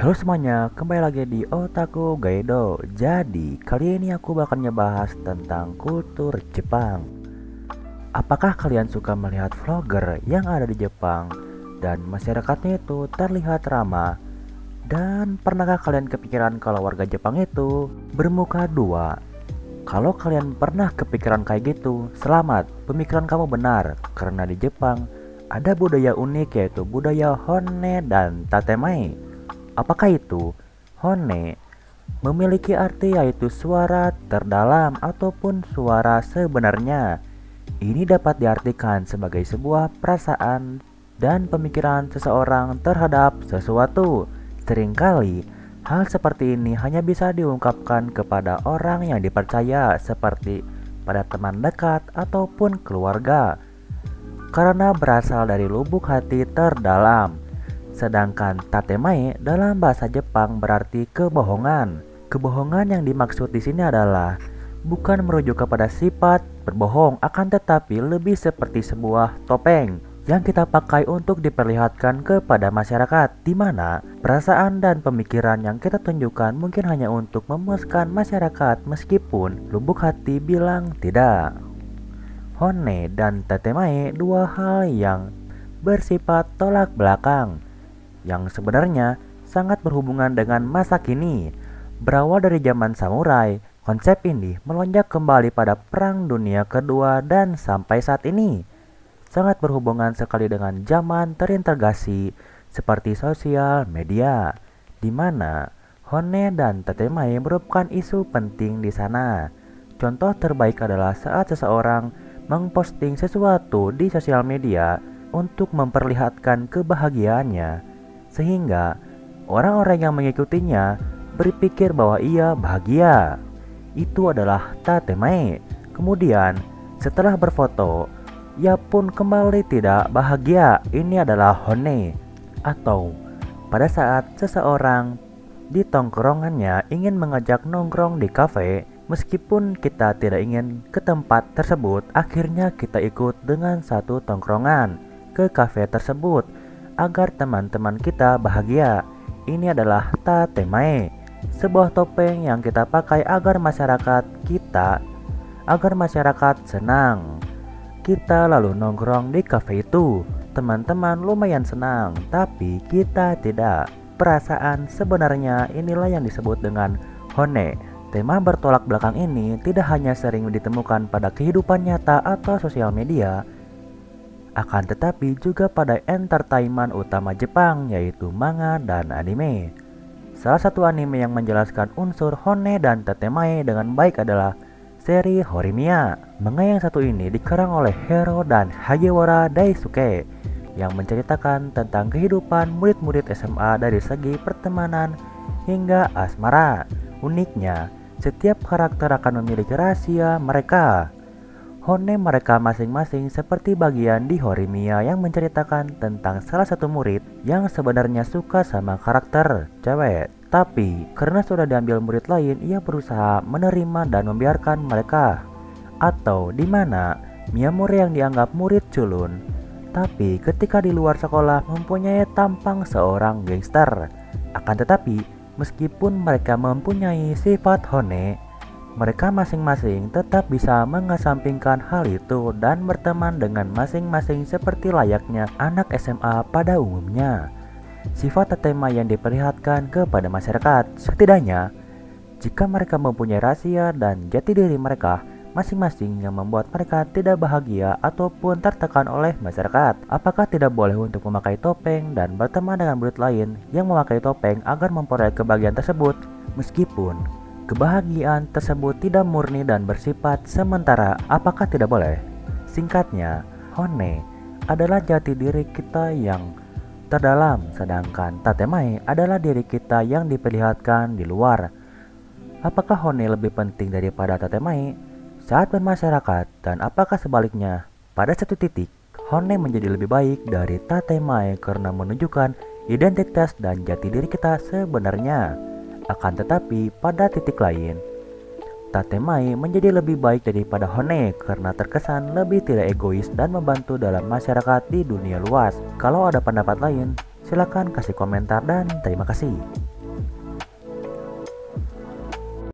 Halo semuanya, kembali lagi di Otaku Gaido. Jadi, kali ini aku bakal ngebahas tentang kultur Jepang. Apakah kalian suka melihat vlogger yang ada di Jepang dan masyarakatnya itu terlihat ramah? Dan pernahkah kalian kepikiran kalau warga Jepang itu bermuka dua? Kalau kalian pernah kepikiran kayak gitu, selamat, pemikiran kamu benar. Karena di Jepang ada budaya unik yaitu budaya Honne dan Tatemae. Apakah itu? Honne memiliki arti yaitu suara terdalam ataupun suara sebenarnya. Ini dapat diartikan sebagai sebuah perasaan dan pemikiran seseorang terhadap sesuatu. Seringkali, hal seperti ini hanya bisa diungkapkan kepada orang yang dipercaya seperti pada teman dekat ataupun keluarga. Karena berasal dari lubuk hati terdalam. Sedangkan tatemae dalam bahasa Jepang berarti kebohongan. Kebohongan yang dimaksud di sini adalah bukan merujuk kepada sifat berbohong, akan tetapi lebih seperti sebuah topeng yang kita pakai untuk diperlihatkan kepada masyarakat, di mana perasaan dan pemikiran yang kita tunjukkan mungkin hanya untuk memuaskan masyarakat meskipun lubuk hati bilang tidak. Honne dan tatemae dua hal yang bersifat tolak belakang yang sebenarnya sangat berhubungan dengan masa kini. Berawal dari zaman samurai, konsep ini melonjak kembali pada Perang Dunia Kedua dan sampai saat ini sangat berhubungan sekali dengan zaman terintegrasi seperti sosial media, di mana Honne dan tatemae merupakan isu penting di sana. Contoh terbaik adalah saat seseorang memposting sesuatu di sosial media untuk memperlihatkan kebahagiaannya, sehingga orang-orang yang mengikutinya berpikir bahwa ia bahagia. Itu adalah tatemae. Kemudian, setelah berfoto, ia pun kembali tidak bahagia. Ini adalah honne. Atau pada saat seseorang di tongkrongannya ingin mengajak nongkrong di kafe, meskipun kita tidak ingin ke tempat tersebut, akhirnya kita ikut dengan satu tongkrongan ke kafe tersebut agar teman-teman kita bahagia. Ini adalah tatemae, sebuah topeng yang kita pakai agar masyarakat senang. Kita lalu nongkrong di kafe itu. Teman-teman lumayan senang, tapi kita tidak. Perasaan sebenarnya inilah yang disebut dengan honne. Tema bertolak belakang ini tidak hanya sering ditemukan pada kehidupan nyata atau sosial media, akan tetapi juga pada entertainment utama Jepang yaitu manga dan anime. Salah satu anime yang menjelaskan unsur honne dan tatemae dengan baik adalah seri Horimiya. Manga yang satu ini dikarang oleh Hero dan Hagewara Daisuke yang menceritakan tentang kehidupan murid-murid SMA dari segi pertemanan hingga asmara. Uniknya, setiap karakter akan memiliki rahasia mereka. Honne mereka masing-masing seperti bagian di Horimiya yang menceritakan tentang salah satu murid yang sebenarnya suka sama karakter cewek. Tapi karena sudah diambil murid lain, ia berusaha menerima dan membiarkan mereka. Atau di mana Miyamura yang dianggap murid culun, tapi ketika di luar sekolah mempunyai tampang seorang gangster. Akan tetapi meskipun mereka mempunyai sifat honne, mereka masing-masing tetap bisa mengesampingkan hal itu dan berteman dengan masing-masing seperti layaknya anak SMA pada umumnya. Sifat tatemae yang diperlihatkan kepada masyarakat, setidaknya jika mereka mempunyai rahasia dan jati diri mereka masing-masing yang membuat mereka tidak bahagia ataupun tertekan oleh masyarakat. Apakah tidak boleh untuk memakai topeng dan berteman dengan murid lain yang memakai topeng agar memperoleh kebahagiaan tersebut, meskipun kebahagiaan tersebut tidak murni dan bersifat sementara? Apakah tidak boleh? Singkatnya, honne adalah jati diri kita yang terdalam, sedangkan tatemae adalah diri kita yang diperlihatkan di luar. Apakah honne lebih penting daripada tatemae saat bermasyarakat, dan apakah sebaliknya? Pada satu titik, honne menjadi lebih baik dari tatemae karena menunjukkan identitas dan jati diri kita sebenarnya. Akan tetapi pada titik lain, tatemae menjadi lebih baik daripada honne karena terkesan lebih tidak egois dan membantu dalam masyarakat di dunia luas. Kalau ada pendapat lain, silakan kasih komentar dan terima kasih.